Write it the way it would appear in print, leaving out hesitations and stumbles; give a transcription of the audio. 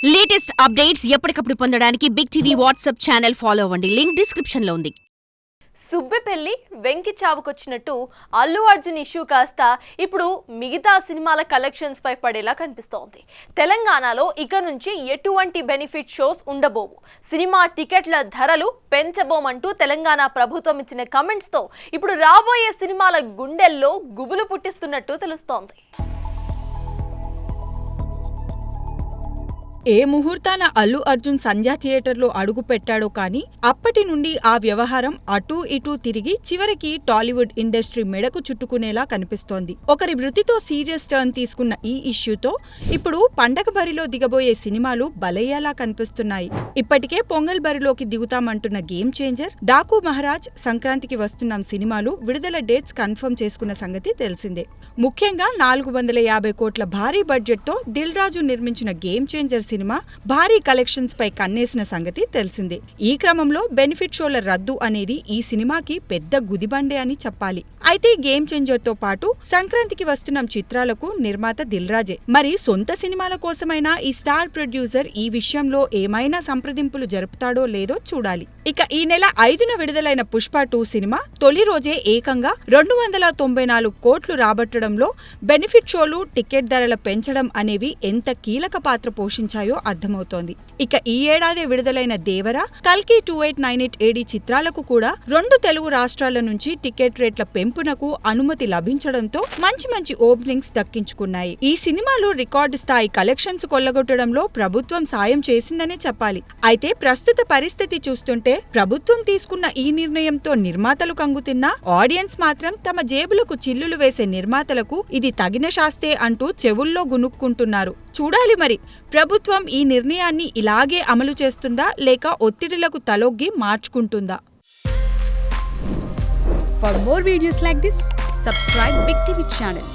Latest updates ఎప్పటికప్పుడు పొందడానికి Big TV WhatsApp channel follow అవ్వండి. లింక్ డిస్క్రిప్షన్ లో ఉంది. సుబ్బిపెళ్లి వెంకి చావుకొచ్చినట్టు అల్లు అర్జున్ ఇష్యూ కాస్త ఇప్పుడు మిగతా సినిమాల కలెక్షన్స్ పై పడేలా కనిపిస్తోంది. తెలంగాణలో ఇక నుంచి ఎటువంటి బెనిఫిట్ షోస్ ఉండబోవు, సినిమా టికెట్ల ధరలు పెంచబోమంటూ తెలంగాణ ప్రభుత్వం ఇచ్చిన కమెంట్స్ తో ఇప్పుడు రాబోయే సినిమాల గుండెల్లో గుబులు పుట్టిస్తున్నట్టు తెలుస్తోంది. ఏ ముహూర్తాన అల్లు అర్జున్ సంధ్యా థియేటర్లో అడుగు పెట్టాడో కానీ అప్పటి నుండి ఆ వ్యవహారం అటూ ఇటూ తిరిగి చివరికి టాలీవుడ్ ఇండస్ట్రీ మెడకు చుట్టుకునేలా కనిపిస్తోంది. ఒకరి మృతితో సీరియస్ టర్న్ తీసుకున్న ఈ ఇష్యూతో ఇప్పుడు పండగ బరిలో దిగబోయే సినిమాలు బలయ్యేలా కనిపిస్తున్నాయి. ఇప్పటికే పొంగల్ బరిలోకి దిగుతామంటున్న గేమ్ చేంజర్, డాకు మహారాజ్, సంక్రాంతికి వస్తున్నాం సినిమాలు విడుదల డేట్స్ కన్ఫర్మ్ చేసుకున్న సంగతి తెలిసిందే. ముఖ్యంగా 450 కోట్ల భారీ బడ్జెట్తో దిల్ రాజు నిర్మించిన గేమ్ చేంజర్ సినిమా భారీ కలెక్షన్స్ పై కన్నేసిన సంగతి తెలిసిందే. ఈ క్రమంలో బెనిఫిట్ షోల రద్దు అనేది ఈ సినిమాకి పెద్ద గుదిబండే అని చెప్పాలి. అయితే గేమ్ చేంజర్ తో పాటు సంక్రాంతికి వస్తున్న చిత్రాలకు నిర్మాత దిల్ రాజే. మరి సొంత సినిమాల కోసమైనా ఈ స్టార్ ప్రొడ్యూసర్ ఈ విషయంలో ఏమైనా సంప్రదింపులు జరుపుతాడో లేదో చూడాలి. ఇక ఈ నెల 5న విడుదలైన పుష్ప 2 సినిమా తొలి రోజే ఏకంగా 294 కోట్లు రాబట్టడంలో బెనిఫిట్ షోలు, టికెట్ ధరల పెంచడం అనేవి ఎంత కీలక పాత్ర పోషించాయో అర్థమవుతోంది. ఇక ఈ ఏడాది విడుదలైన దేవర, కల్కి 2898 AD చిత్రాలకు కూడా 2 తెలుగు రాష్ట్రాల నుంచి టికెట్ రేట్ల పెంపునకు అనుమతి లభించడంతో మంచి ఓపెనింగ్స్ దక్కించుకున్నాయి. ఈ సినిమాలు రికార్డు స్థాయి కలెక్షన్స్ కొల్లగొట్టడంలో ప్రభుత్వం సాయం చేసిందనే చెప్పాలి. అయితే ప్రస్తుత పరిస్థితి చూస్తుంటే ప్రభుత్వం తీసుకున్న ఈ నిర్ణయంతో నిర్మాతలు కంగుతిన్నా ఆడియన్స్ మాత్రం తమ జేబులకు చిల్లులు వేసే నిర్మాతలకు ఇది తగిన శాస్తే అంటూ చెవుల్లో గునుక్కుంటున్నారు. చూడాలి మరి ప్రభుత్వం ఈ నిర్ణయాన్ని ఇలాగే అమలు చేస్తుందా లేక ఒత్తిడిలకు తలొగ్గి మార్చుకుంటుందా? For more videos like this, subscribe Big TV channel.